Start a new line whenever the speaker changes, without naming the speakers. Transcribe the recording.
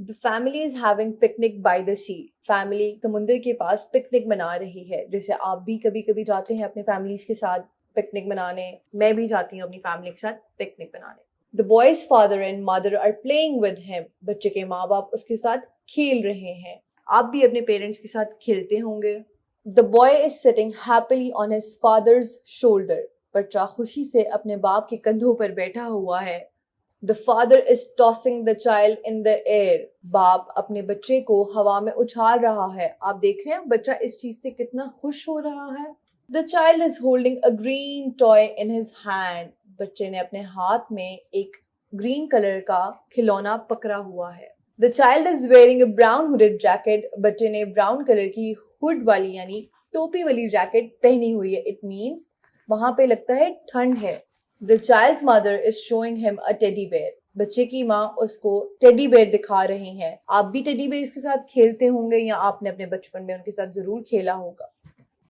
The family is having picnic by the sea. Family समुद्र के पास picnic मना रही है. जैसे आप भी कभी कभी जाते हैं अपने फैमिलीज के साथ पिकनिक मनाने, मैं भी जाती हूँ अपनी फैमिली के साथ पिकनिक मनाने. The boy's father and mother are playing with him. बच्चे के माँ बाप उसके साथ खेल रहे हैं. आप भी अपने पेरेंट्स के साथ खेलते होंगे. The boy is sitting happily on his father's shoulder. बच्चा खुशी से अपने बाप के कंधों पर बैठा हुआ है. The father is tossing the child in the air. बाप अपने बच्चे को हवा में उछाल रहा है. आप देख रहे हैं बच्चा इस चीज से कितना खुश हो रहा है. The child is holding a green toy in his hand. बच्चे ने अपने हाथ में एक ग्रीन कलर का खिलौना पकड़ा हुआ है. The child is wearing a brown hooded jacket. बच्चे ने ब्राउन कलर की हुड वाली यानी टोपी वाली जैकेट पहनी हुई है. It means वहां पे लगता है ठंड है. The child's mother is showing him a teddy bear. बच्चे की माँ उसको टेडी बेयर दिखा रही हैं. आप भी टेडी बेयर्स के साथ खेलते होंगे या आपने अपने बचपन में उनके साथ जरूर खेला होगा.